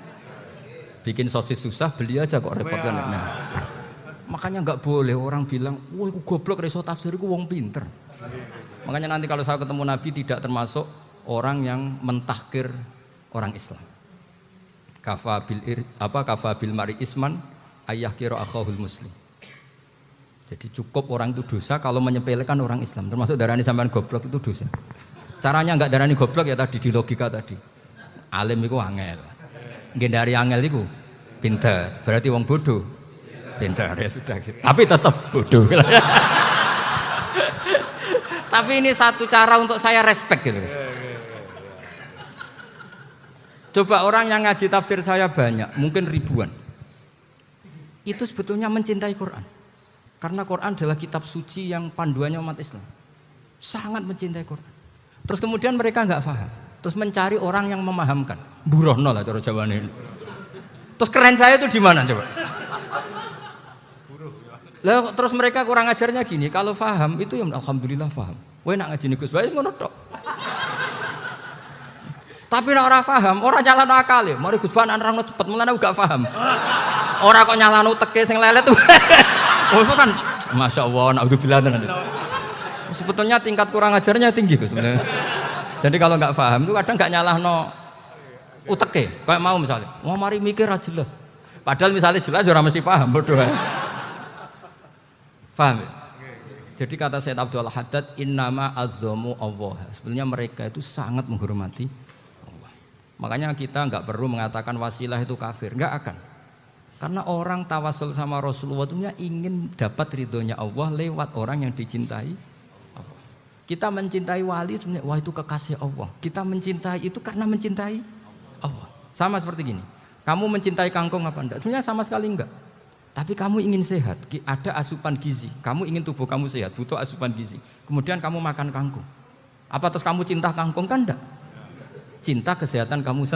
Bikin sosis susah, beli aja kok repot kan? Nah, makanya nggak boleh orang bilang, wah aku goblok reso tafsir, aku wong pinter. Makanya nanti kalau saya ketemu Nabi tidak termasuk orang yang mentahkir orang Islam. Kafa bil mari isman ayah kira akhahul muslim. Jadi cukup orang itu dosa kalau menyepelekan orang Islam, termasuk darani sampean goblok itu dosa. Caranya enggak darani goblok ya tadi di logika tadi. Alim itu angel. Ngendari angel itu pinter. Berarti wong bodoh pinter ya sudah gitu. Tapi tetap bodoh. Tapi ini satu cara untuk saya respect gitu. Coba orang yang ngaji tafsir saya banyak, mungkin ribuan. Itu sebetulnya mencintai Quran. Karena Quran adalah kitab suci yang panduannya umat Islam. Sangat mencintai Quran. Terus kemudian mereka nggak paham. Terus mencari orang yang memahamkan. Burohno lah cara Jawane ini. Terus keren saya itu di mana coba? Lah terus mereka kurang ajarnya gini, kalau paham itu ya alhamdulillah paham. Wah nak ngaji Gus Bae ngono tok. Tapi nek ora paham, ora nyalano akal ya. Mari Gus Bae nerangno cepet mulane gak paham. Ora kok nyalano teke sing lelet. Oh itu kan Masya Allah, naudzubillah tenan. Sebetulnya tingkat kurang ajarnya tinggi Gus sebenarnya. Jadi kalau nggak paham itu kadang nggak nyalahno uteke. Kayak mau misalnya, mau mari mikir aja jelas. Padahal misalnya jelas orang mesti paham bodoh. Paham ya? Jadi kata Said Abdul Haddad, innama azzamu Allah. Sebenarnya mereka itu sangat menghormati Allah. Makanya kita nggak perlu mengatakan wasilah itu kafir, nggak akan. Karena orang tawasul sama Rasulullah itu ingin dapat ridhonya Allah lewat orang yang dicintai Allah. Kita mencintai wali sebenarnya, wah itu kekasih Allah. Kita mencintai itu karena mencintai Allah. Sama seperti gini, Kamu mencintai kangkung apa enggak? Sebenarnya sama sekali enggak. Tapi kamu ingin sehat, ada asupan gizi. Kamu ingin tubuh kamu sehat, butuh asupan gizi. Kemudian kamu makan kangkung. Apa terus kamu cinta kangkung? Kan enggak. Cinta kesehatan kamu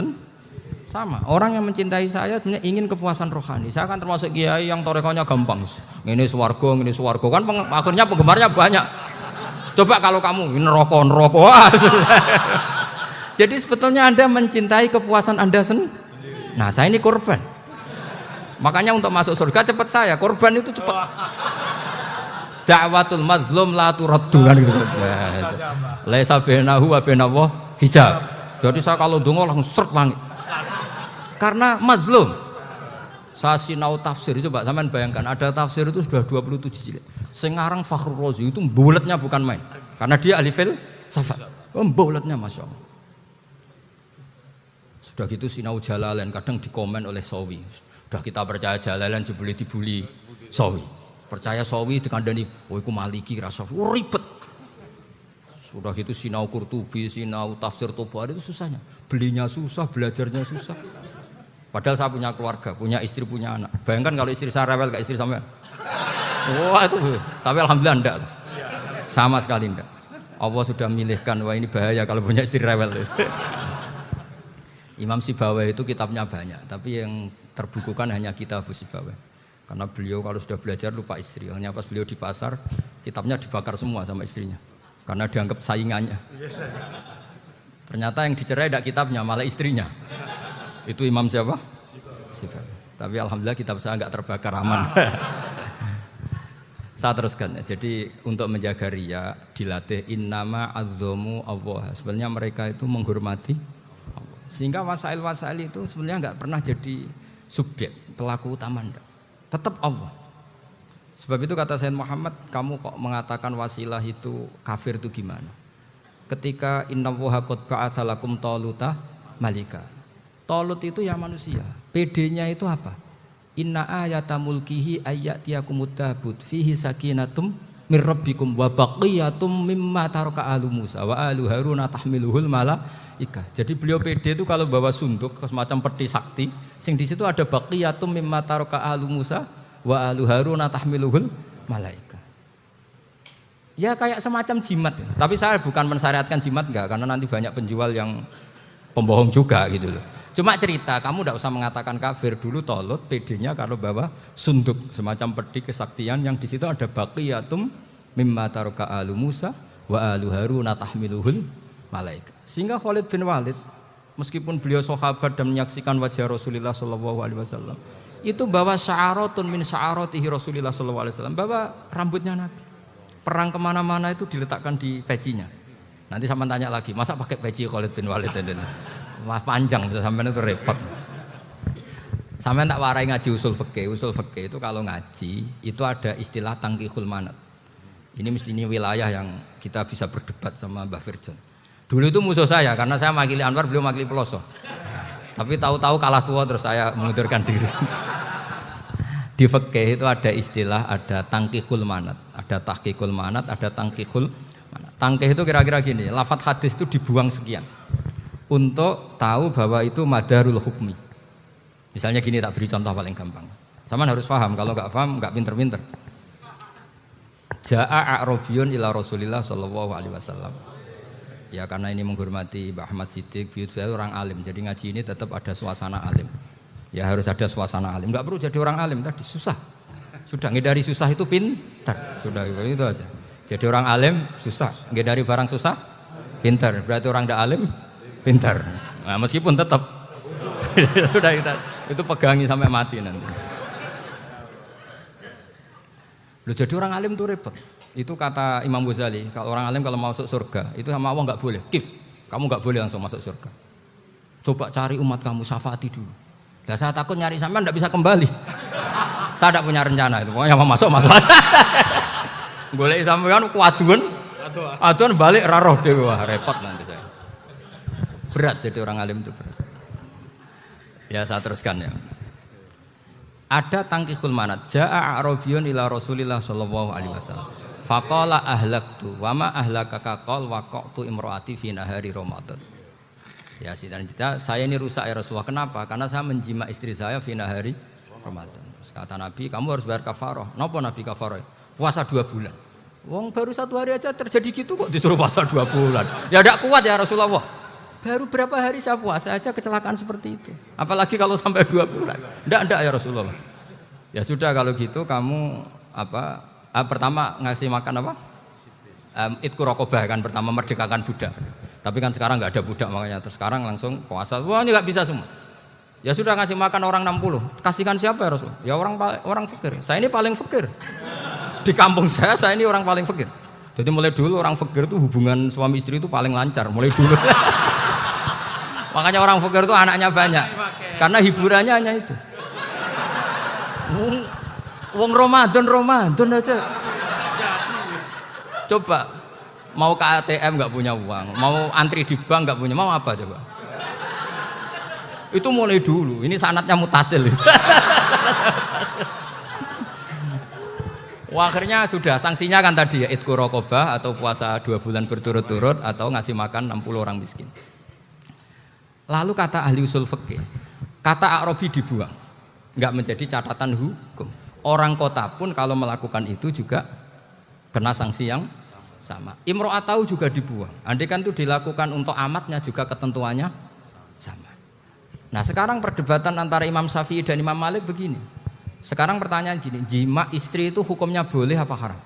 sama. Orang yang mencintai saya sebenarnya ingin kepuasan rohani. Saya kan termasuk kiai yang torekonya gampang. Ini swarga kan akhirnya penggemarnya banyak. Coba kalau kamu neraka. Wah, jadi sebetulnya Anda mencintai kepuasan Anda sendiri. Nah, saya ini korban. Makanya untuk masuk surga cepat saya, korban itu cepat. Da'watul mazlum la turaddu kan gitu. Laisa bainahu wa bainallah hijab. Jadi saya kalau donga langsung seret langit. Karena mazlum. Saya sinau tafsir, coba sampean bayangkan ada tafsir itu sudah 27 jilid. Sekarang Fakhrul Razi itu bulatnya bukan main. Karena dia ahli filsafat. Bulatnya Masya Allah. Sudah gitu sinau Jalalain kadang dikomen oleh Sawi. Sudah kita percaya Jalalain boleh dibuli Sawi. Percaya Sawi dikandani, oh iku Maliki Rasafi. Oh, ribet. Sudah gitu sinau Qurtubi, sinau tafsir Tobari itu susahnya. Belinya susah, belajarnya susah. Padahal saya punya keluarga, punya istri, punya anak. Bayangkan kalau istri saya rewel kayak istri sampean. Wah itu, tapi alhamdulillah enggak. Sama sekali enggak. Allah sudah milihkan, wah ini bahaya kalau punya istri rewel. Imam Sibawai itu kitabnya banyak, tapi yang terbukukan hanya kitab Sibawai. Karena beliau kalau sudah belajar lupa istri. Hanya pas beliau di pasar, kitabnya dibakar semua sama istrinya. Karena dianggap saingannya. Ternyata yang dicerai tidak kitabnya, malah istrinya. Itu Imam siapa? Sibawai. Tapi alhamdulillah kitab saya enggak terbakar, aman. Saya teruskan ya. Jadi untuk menjaga riya dilatih innama azzamu Allah. Sebenarnya mereka itu menghormati Allah. Sehingga wasail-wasail itu sebenarnya enggak pernah jadi subjek, pelaku utama enggak. Tetap Allah. Sebab itu kata Sayyid Muhammad, kamu kok mengatakan wasilah itu kafir itu gimana? Ketika innallaha qad ba'atsa lakum taluta malika. Talut itu ya manusia. PD-nya itu apa? Inna ayata mulkihi ayyatiyakumut tabut fihi sakinatum mir rabbikum wa baqiyatum mimma taraka alu Musa wa alu Haruna tahmiluhul malaikah. Jadi beliau PD itu kalau bawa sunduk semacam peti sakti, sing di situ ada baqiyatum mimma taraka alu Musa wa alu Haruna tahmiluhul malaikah. Ya kayak semacam jimat. Tapi saya bukan mensyariatkan jimat enggak, karena nanti banyak penjual yang pembohong juga gitu loh. Cuma cerita, kamu tidak usah mengatakan kafir. Dulu Tolut PD-nya kalau bawa sunduk semacam peti kesaktian yang di situ ada baqiyatum mimma taraka alu Musa wa alu Haruna tahmiluhul malaika. Sehingga Khalid bin Walid meskipun beliau sahabat dan menyaksikan wajah Rasulullah sallallahu alaihi wasallam, itu bawa sya'aratun min sya'aratihi Rasulullah sallallahu alaihi wasallam, bawa rambutnya Nabi. Perang kemana-mana itu diletakkan di pecinya. Nanti sama tanya lagi, masa pakai peci Khalid bin Walid ini? Wah panjang itu sampean itu repot. Sampean tak warai ngaji usul fikih. Usul fikih itu kalau ngaji itu ada istilah tangkihul manat. Ini mestinya wilayah yang kita bisa berdebat sama Mbah Firjon. Dulu itu musuh saya karena saya makili Anwar, beliau makili Peloso. Tapi tahu-tahu kalah tua terus saya mengundurkan diri. Di fikih itu ada istilah, ada tangkihul manat, ada tahqiqul manat, ada tangkihul manat. Tangkih itu kira-kira gini, lafadz hadis itu dibuang sekian. Untuk tahu bahwa itu madarul hukmi. Misalnya gini, tak beri contoh paling gampang. Sama harus paham, kalau nggak paham nggak pinter-pinter. Ja'a a'rabiyun ila Rasulillah sallallahu alaihi wasallam. Ya karena ini menghormati Mbah Ahmad Siddiq, saya orang alim, jadi ngaji ini tetap ada suasana alim. Ya harus ada suasana alim. Nggak perlu jadi orang alim tadi susah. Sudah ngedari susah itu pintar. Sudah itu aja. Jadi orang alim susah, ngedari barang susah pintar. Berarti orang tidak alim pintar. Nah, meskipun tetap sudah itu pegangi sampai mati nanti. Loh, jadi orang alim itu repot. Itu kata Imam Ghazali, kalau orang alim kalau mau masuk surga itu sama Allah nggak boleh. Kif, kamu nggak boleh langsung masuk surga. Coba cari umat kamu, syafaati dulu. Nah, saya takut nyari sampean nggak bisa kembali. Saya tidak punya rencana itu. Pokoknya mau masuk. Boleh sampean kuaduan, aduan balik raroh dewe, wah repot nanti saya. Berat jadi orang alim itu berat. Ya saya teruskan ya. Ada tangkihul manat. Ja'a a'rabiyun ila Rasulillah sallallahu alaihi wasallam. Faqala ahlaktu wa ma ahlakaka qal waqa'tu imraati fi nahari Ramadan. Ya Siti, saya ini rusak ya Rasulullah. Kenapa? Karena saya menjima istri saya fina hari Ramadan. Terus kata Nabi, kamu harus bayar kafarah. Napa Nabi kafarah? Puasa 2 bulan. Wong baru 1 hari aja terjadi gitu kok disuruh puasa 2 bulan. Ya tidak kuat ya Rasulullah. Baru berapa hari saya puasa aja kecelakaan seperti itu. Apalagi kalau sampai 2 bulan. Tidak ya Rasulullah. Ya sudah kalau gitu kamu pertama ngasih makan apa? Itku rokobah kan pertama merdekakan budak. Tapi kan sekarang nggak ada budak makanya terus sekarang langsung puasa. Wah ini nggak bisa semua. Ya sudah ngasih makan orang 60. Kasihkan siapa ya Rasul? Ya orang fakir. Saya ini paling fakir. Di kampung saya ini orang paling fakir. Jadi mulai dulu orang fakir itu hubungan suami istri itu paling lancar mulai dulu. Makanya orang fakir itu anaknya banyak. Karena hiburannya hanya itu. Wong Ramadan aja. Coba mau ke ATM nggak punya uang, mau antri di bank nggak punya, mau apa coba? Itu mulai dulu. Ini sanatnya mutasil. Wah, akhirnya sudah sanksinya kan tadi ya itqu raqabah atau puasa 2 bulan berturut-turut atau ngasih makan 60 orang miskin. Lalu kata ahli usul fikih, kata A'rabi dibuang, nggak menjadi catatan hukum. Orang kota pun kalau melakukan itu juga kena sanksi yang sama. Imro'atau juga dibuang. Andai kan itu dilakukan untuk amatnya juga ketentuannya sama. Nah sekarang perdebatan antara Imam Syafi'i dan Imam Malik begini. Sekarang pertanyaan gini, jima istri itu hukumnya boleh apa haram?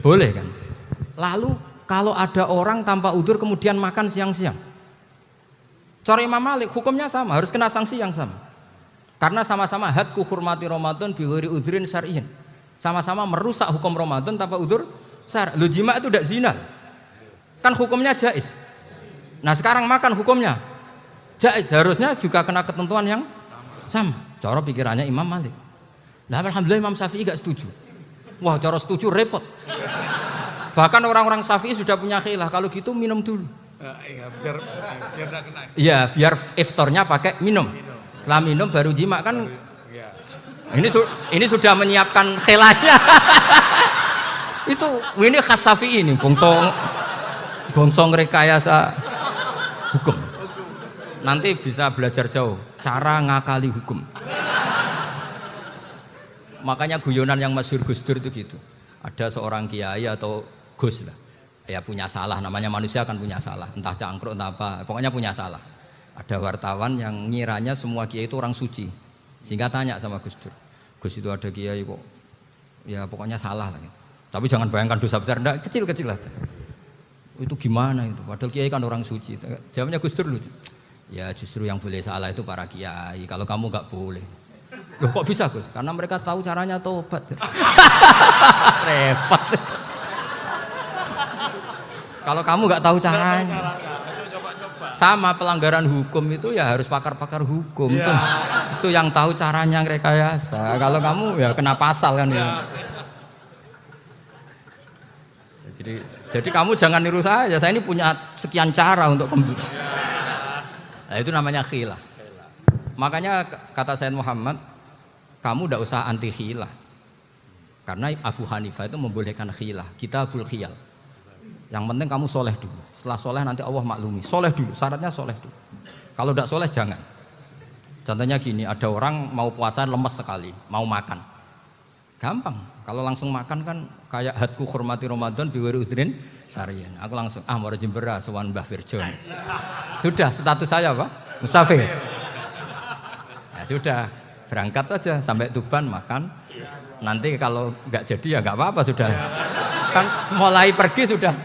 Boleh kan? Lalu kalau ada orang tanpa udzur kemudian makan siang-siang, cara Imam Malik hukumnya sama, harus kena sanksi yang sama. Karena sama-sama hadku hurmati Ramadan bi ghairi udzrin syar'iyyin. Sama-sama merusak hukum Ramadan tanpa udzur syar'i. Lu jima itu tidak zina. Kan hukumnya jaiz. Nah, sekarang makan hukumnya jaiz, harusnya juga kena ketentuan yang sama. Cara pikirannya Imam Malik. Nah, alhamdulillah Imam Syafi'i enggak setuju. Wah, cara setuju repot. Bahkan orang-orang Syafi'i sudah punya khilaf, kalau gitu minum dulu.
Iya, biar enggak kena.
Iya, biar iftarnya pakai minum. Setelah minum baru jima kan. Ini sudah menyiapkan khilafnya. Ini khas Syafi'i ini, bongsong rekayasa hukum. Nanti bisa belajar jauh cara ngakali hukum. Makanya guyonan yang masyhur Gus Dur itu gitu. Ada seorang kiai atau Gus lah, ya punya salah, namanya manusia kan punya salah, entah cangkruk entah apa, pokoknya punya salah. Ada wartawan yang ngiranya semua kiai itu orang suci, sehingga tanya sama Gus Dur, Gus itu ada kiai kok, ya pokoknya salah lah. Gitu. Tapi jangan bayangkan dosa besar, enggak, kecil-kecil aja. Itu gimana itu? Padahal kiai kan orang suci. Jawabnya Gus Dur lucu. Ya justru yang boleh salah itu para kiai. Kalau kamu nggak boleh. Loh kok bisa Gus? Karena mereka tahu caranya tobat. Repot. Kalau kamu nggak tahu caranya. Sama pelanggaran hukum itu ya harus pakar-pakar hukum. Ya. Itu yang tahu caranya rekayasa. Kalau kamu ya kena pasal kan ya. Jadi kamu jangan niru saya ini punya sekian cara untuk kembali. Nah, itu namanya khilaf. Makanya kata Sayyid Muhammad, kamu tidak usah anti khilaf. Karena Abu Hanifah itu membolehkan khilaf, kitabul khiyal. Yang penting kamu soleh dulu. Setelah soleh nanti Allah maklumi. Soleh dulu, syaratnya soleh dulu. Kalau tidak soleh jangan. Contohnya gini, ada orang mau puasa lemes sekali, mau makan. Gampang. Kalau langsung makan kan kayak hadku hormati Ramadan biwiri udrin sarian. Aku langsung mau jembera sowan Mbah Firjon. Sudah status saya apa? Musafir. Ya sudah, berangkat aja sampai Tuban makan. Nanti kalau nggak jadi ya nggak apa-apa sudah. Kan mulai pergi sudah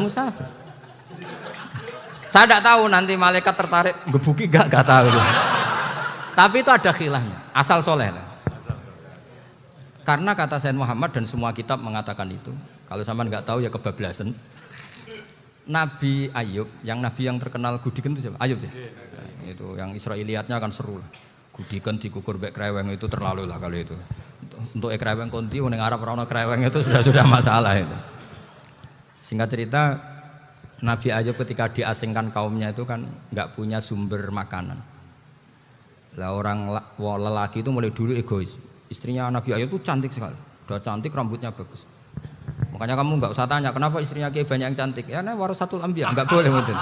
musafir. Saya tidak tahu nanti malaikat tertarik gebuki nggak tahu. Tapi itu ada khilafnya. Asal soleh lah. Karena kata Sayyid Muhammad dan semua kitab mengatakan itu. Kalau sampean nggak tahu ya kebablasan. Nabi Ayub, yang nabi yang terkenal Gudiken itu siapa? Ayub ya. Nah, itu yang Israiliyatnya kan seru lah. Gudiken dikukur bek kreweng itu terlalu lah kalau itu. Untuk kreweng konti ning Arab ora ono kreweng itu sudah masalah itu. Singkat cerita, Nabi Ayub ketika diasingkan kaumnya itu kan nggak punya sumber makanan. Lah orang lelaki itu mulai dulu egois. Istrinya Nabi Ayub itu cantik sekali, udah cantik, rambutnya bagus. Makanya kamu nggak usah tanya kenapa istrinya Kiai banyak yang cantik. Ya, warasatul anbiya, nggak boleh mungkin.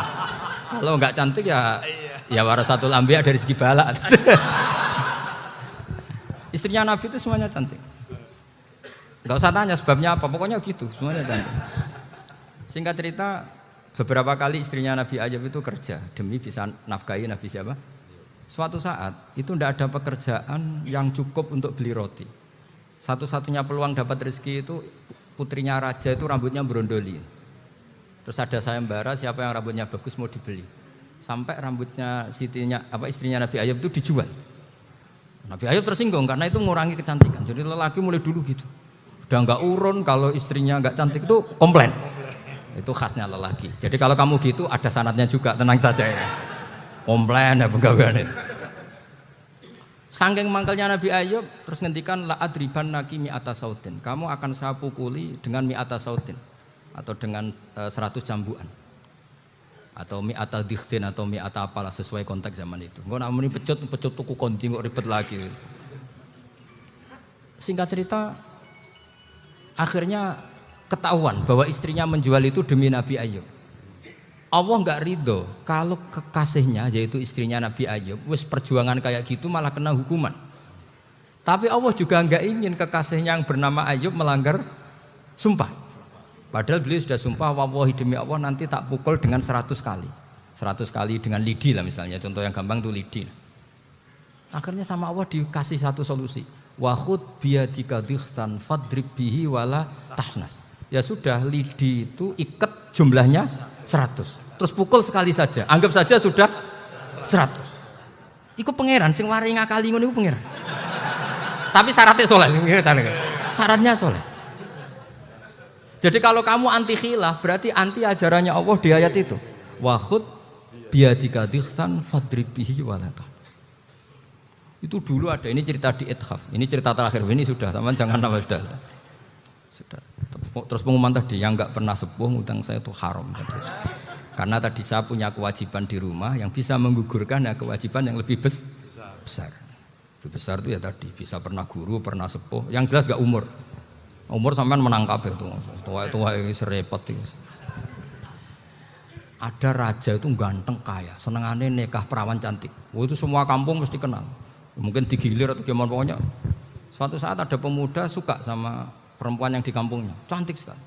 Kalau nggak cantik ya warasatul anbiya dari segi balak. Istrinya Nabi itu semuanya cantik. Nggak usah tanya sebabnya apa, pokoknya gitu, semuanya cantik. Singkat cerita, beberapa kali istrinya Nabi Ayub itu kerja demi bisa nafkahi Nabi siapa? Suatu saat itu tidak ada pekerjaan yang cukup untuk beli roti. Satu-satunya peluang dapat rezeki itu putrinya raja itu rambutnya berondoli. Terus ada sayembara siapa yang rambutnya bagus mau dibeli. Sampai rambutnya istrinya Nabi Ayub itu dijual. Nabi Ayub tersinggung karena itu mengurangi kecantikan. Jadi lelaki mulai dulu gitu. Udah nggak urun kalau istrinya nggak cantik itu komplain. Itu khasnya lelaki. Jadi kalau kamu gitu ada sanadnya juga, tenang saja ya. Komplain ya pegawaian itu. Saking mangkelnya Nabi Ayub terus ngendikan la adriban naki mi'ata sautin. Kamu akan saya pukuli dengan mi'ata sautin atau dengan 100 cambuan. Atau mi'ata dikhtin atau mi'ata apalah sesuai konteks zaman itu. Engko namun ini pecut tuku konti kok ribet lagi. Singkat cerita akhirnya ketahuan bahwa istrinya menjual itu demi Nabi Ayub. Allah nggak ridho kalau kekasihnya yaitu istrinya Nabi Ayub wis perjuangan kayak gitu malah kena hukuman. Tapi Allah juga nggak ingin kekasihnya yang bernama Ayub melanggar sumpah. Padahal beliau sudah sumpah wallahi demi Allah nanti tak pukul dengan 100 kali. 100 kali dengan lidi lah misalnya, contoh yang gampang tuh lidi. Akhirnya sama Allah dikasih satu solusi. Wa khud biyadika dikhtan fadrib bihi wala tahnas. Ya sudah, lidi itu ikat jumlahnya 100. Terus pukul sekali saja. Anggap saja sudah 100. Iku pangeran sing wari ngakali ngono iku pangeran. Tapi syaratnya soleh. Syaratnya soleh. Jadi kalau kamu anti khilaf berarti anti ajarannya Allah di ayat itu. Wa khud biyadika dikhtan fadrib bihi wala tahnas. Itu dulu ada, ini cerita di Ithaf. Ini cerita terakhir, ini sudah, sama jangan nama sudah. Terus pengumuman tadi, yang enggak pernah sepuh ngutang saya itu haram tadi. Karena tadi saya punya kewajiban di rumah yang bisa menggugurkan ya kewajiban yang lebih besar. Lebih besar itu ya tadi, bisa pernah guru, pernah sepuh. Yang jelas enggak umur. Umur sampean menang kabeh itu. Tua-tua ini serepot itu. Ada raja itu ganteng kaya, senengannya nikah perawan cantik. Itu semua kampung mesti kenal. Mungkin digilir atau gimana pokoknya. Suatu saat ada pemuda suka sama perempuan yang di kampungnya, cantik sekali.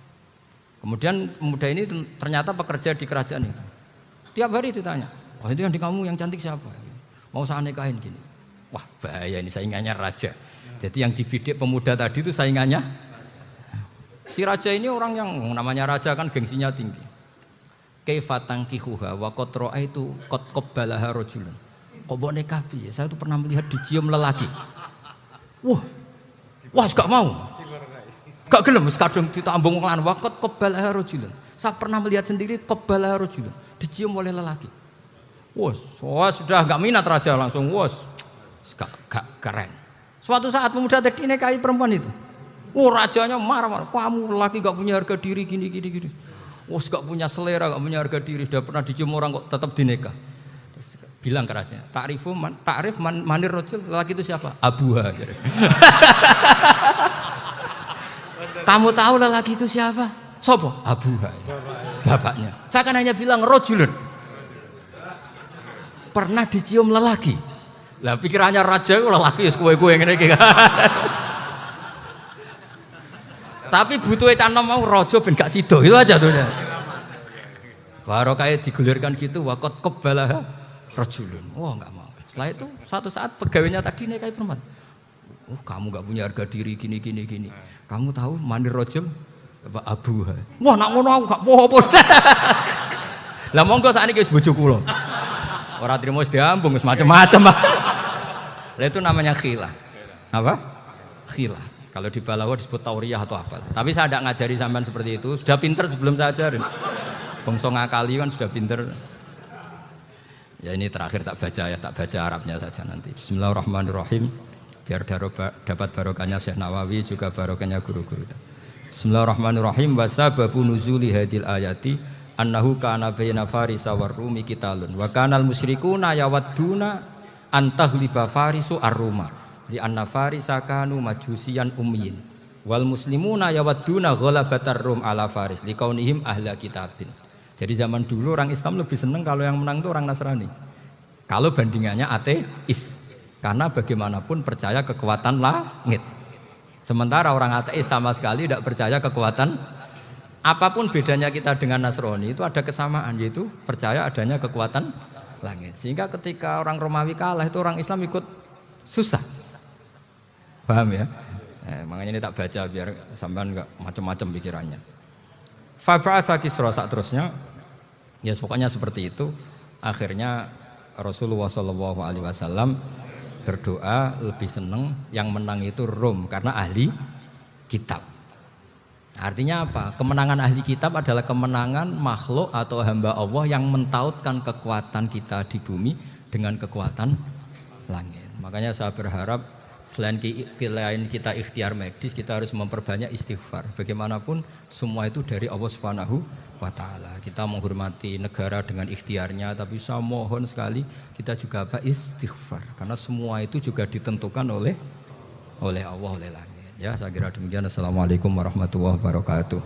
Kemudian pemuda ini ternyata pekerja di kerajaan itu. Tiap hari ditanya, wah itu yang di kamu yang cantik siapa? Mau saya nikahin gini. Wah bahaya ini saingannya raja. Jadi yang dibidik pemuda tadi itu saingannya. Si raja ini orang yang namanya raja kan gengsinya tinggi. Kaifatang kihuha wa qad ra'aitu qad qabbalaha rajulun. Kok mbok nikah piye? Saya tuh pernah melihat dicium lelaki. Wah, gak mau. Gak gelem wis kadung ditambung lan wa qad qabbalaha rajulun. Saya pernah melihat sendiri qabbalaha rajulun, dicium oleh lelaki. Wah, sudah gak minat raja langsung gak keren. Suatu saat pemuda tadi nikahi perempuan itu. Rajanya marah-marah. Kamu lelaki gak punya harga diri gini. Gak punya selera, gak punya harga diri. Sudah pernah dicium orang kok tetap dinikah. Terus bilang ke raja, takrif manir rajul, lelaki itu siapa? Abuha. Kamu tahu lelaki itu siapa? Sopo? Abuha. Bapaknya. Saya kan hanya bilang rajulun. Pernah dicium lelaki. Lah pikirannya raja lelaki wis kowe-kowe ngene iki. Tapi butuhe canom mau raja ben gak sida. Itu aja tuh. Baru kayak digulirkan gitu waqat qabbalah rajulun. Wah enggak mau. Setelah itu suatu saat pegawainya tadi nikahi perempuan. Kamu enggak punya harga diri gini. Kamu tahu manir rajul apa abuha. Wah nak ngono aku gak apa-apa. Lah monggo sakniki wis bojo kula. Ora trimo wis diambung wis macam-macam. Lah itu namanya khilah. Apa? Khilah. Kalau di Balawa disebut tauriyah atau apa. Tapi saya tidak ngajari sampean seperti itu. Sudah pinter sebelum saya ajarin. Bangsa ngakali kan sudah pinter. Ya ini terakhir tak baca Arabnya saja nanti. Bismillahirrahmanirrahim. Biar dapat barokahnya Syekh Nawawi juga barokahnya guru-guru. Bismillahirrahmanirrahim. Wasababu nuzuli hadil ayati annahu kana baina farisa war rumi qitalun wa kanal musyrikuna yawadduna antaghliba farisu ar-ruma. Li anna farisa kanu majusiyan ummiyin wal muslimuna yawadduna ghalabatar rum ala faris liqaunihim ahla kitabin Jadi zaman dulu orang Islam lebih seneng kalau yang menang itu orang Nasrani. Kalau bandingannya ateis. Karena bagaimanapun percaya kekuatan langit. Sementara orang ateis sama sekali tidak percaya kekuatan. Apapun bedanya kita dengan Nasrani itu ada kesamaan, yaitu percaya adanya kekuatan langit. Sehingga ketika orang Romawi kalah itu orang Islam ikut susah. Paham ya? Makanya ini tak baca biar sampean enggak macam-macam pikirannya. Fab'atha Kisra saat terusnya, ya pokoknya seperti itu. Akhirnya Rasulullah SAW berdoa lebih senang yang menang itu Rom karena ahli kitab. Artinya apa? Kemenangan ahli kitab adalah kemenangan makhluk atau hamba Allah yang mentautkan kekuatan kita di bumi dengan kekuatan langit. Makanya saya berharap selain kita ikhtiar medis, kita harus memperbanyak istighfar. Bagaimanapun semua itu dari Allah Subhanahu wa ta'ala. Kita menghormati negara dengan ikhtiarnya, tapi saya mohon sekali kita juga istighfar. Karena semua itu juga ditentukan oleh Allah, oleh langit. Ya, saya kira demikian. Assalamualaikum warahmatullahi wabarakatuh.